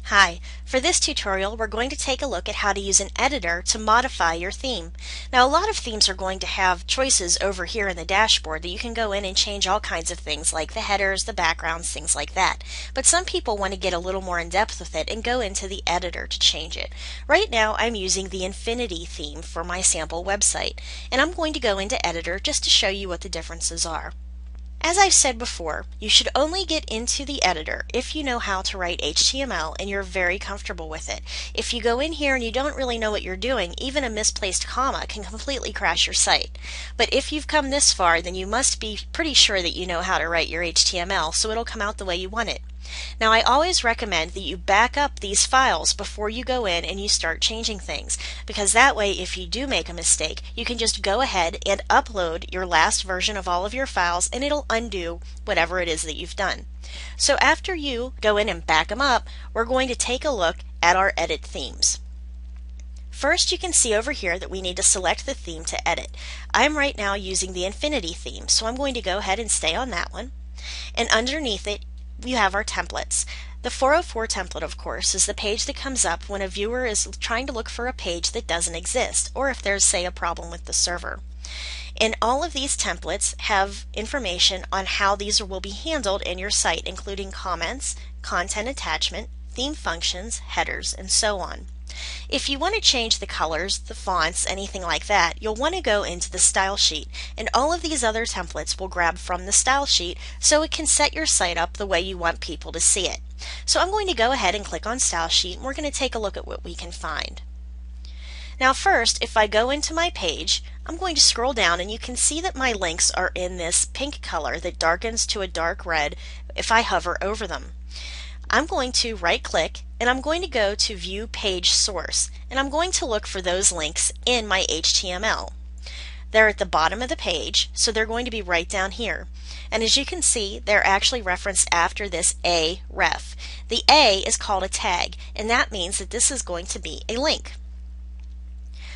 Hi, for this tutorial we're going to take a look at how to use an editor to modify your theme. Now a lot of themes are going to have choices over here in the dashboard that you can go in and change all kinds of things like the headers, the backgrounds, things like that. But some people want to get a little more in depth with it and go into the editor to change it. Right now I'm using the Infinity theme for my sample website, and I'm going to go into editor just to show you what the differences are. As I've said before, you should only get into the editor if you know how to write HTML and you're very comfortable with it. If you go in here and you don't really know what you're doing, even a misplaced comma can completely crash your site. But if you've come this far, then you must be pretty sure that you know how to write your HTML, so it'll come out the way you want it. Now I always recommend that you back up these files before you go in and you start changing things, because that way if you do make a mistake you can just go ahead and upload your last version of all of your files and it'll undo whatever it is that you've done. So after you go in and back them up, we're going to take a look at our edit themes. First, you can see over here that we need to select the theme to edit. I'm right now using the Infinity theme, so I'm going to go ahead and stay on that one, and underneath it you have our templates. The 404 template, of course, is the page that comes up when a viewer is trying to look for a page that doesn't exist, or if there's, say, a problem with the server. And all of these templates have information on how these will be handled in your site, including comments, content attachment, theme functions, headers, and so on. If you want to change the colors, the fonts, anything like that, you'll want to go into the style sheet, and all of these other templates will grab from the style sheet so it can set your site up the way you want people to see it. So I'm going to go ahead and click on style sheet and we're going to take a look at what we can find. Now first, if I go into my page, I'm going to scroll down and you can see that my links are in this pink color that darkens to a dark red if I hover over them. I'm going to right click and I'm going to go to View Page Source, and I'm going to look for those links in my HTML. They're at the bottom of the page, so they're going to be right down here. And as you can see, they're actually referenced after this A ref. The A is called a tag, and that means that this is going to be a link.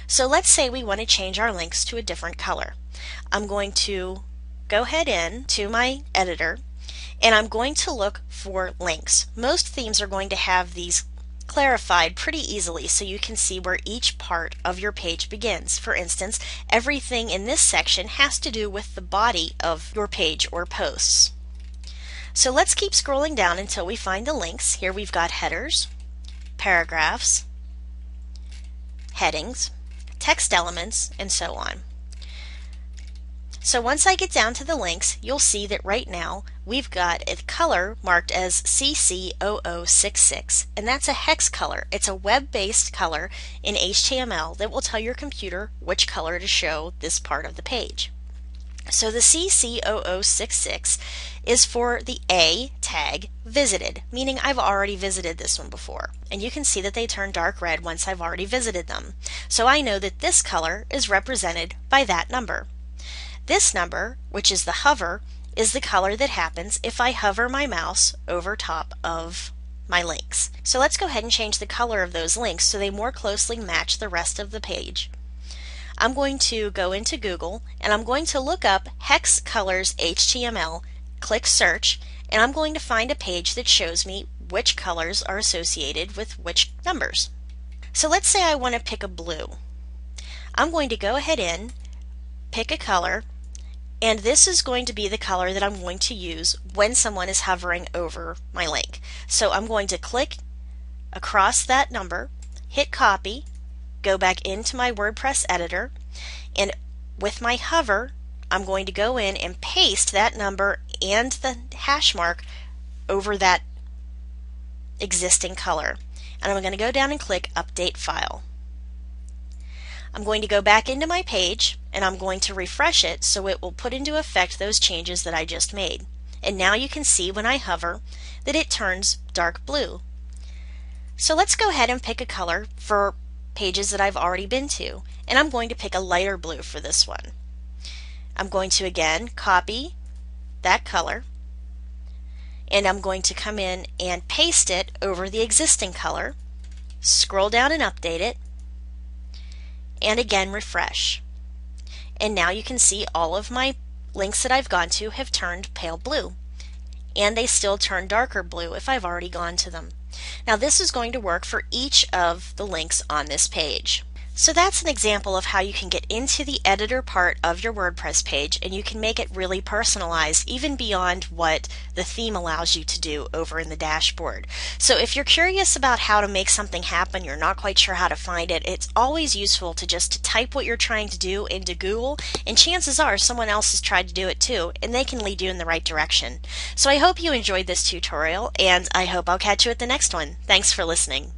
So let's say we want to change our links to a different color. I'm going to go ahead in to my editor, and I'm going to look for links. Most themes are going to have these clarified pretty easily so you can see where each part of your page begins. For instance, everything in this section has to do with the body of your page or posts. So let's keep scrolling down until we find the links. Here we've got headers, paragraphs, headings, text elements, and so on. So once I get down to the links, you'll see that right now we've got a color marked as CC0066, and that's a hex color. It's a web-based color in HTML that will tell your computer which color to show this part of the page. So the CC0066 is for the A tag, visited, meaning I've already visited this one before. And you can see that they turn dark red once I've already visited them. So I know that this color is represented by that number. This number, which is the hover, is the color that happens if I hover my mouse over top of my links. So let's go ahead and change the color of those links so they more closely match the rest of the page. I'm going to go into Google and I'm going to look up Hex Colors HTML, click search, and I'm going to find a page that shows me which colors are associated with which numbers. So let's say I want to pick a blue. I'm going to go ahead in, pick a color, and this is going to be the color that I'm going to use when someone is hovering over my link. So I'm going to click across that number, hit copy, go back into my WordPress editor, and with my hover I'm going to go in and paste that number and the hash mark over that existing color. And I'm going to go down and click Update File. I'm going to go back into my page and I'm going to refresh it so it will put into effect those changes that I just made. And now you can see when I hover that it turns dark blue. So let's go ahead and pick a color for pages that I've already been to, and I'm going to pick a lighter blue for this one. I'm going to again copy that color and I'm going to come in and paste it over the existing color, scroll down and update it, and again refresh. And now you can see all of my links that I've gone to have turned pale blue, and they still turn darker blue if I've already gone to them. Now this is going to work for each of the links on this page. So that's an example of how you can get into the editor part of your WordPress page and you can make it really personalized even beyond what the theme allows you to do over in the dashboard. So if you're curious about how to make something happen, you're not quite sure how to find it, it's always useful to just type what you're trying to do into Google, and chances are someone else has tried to do it too and they can lead you in the right direction. So I hope you enjoyed this tutorial and I hope I'll catch you at the next one. Thanks for listening.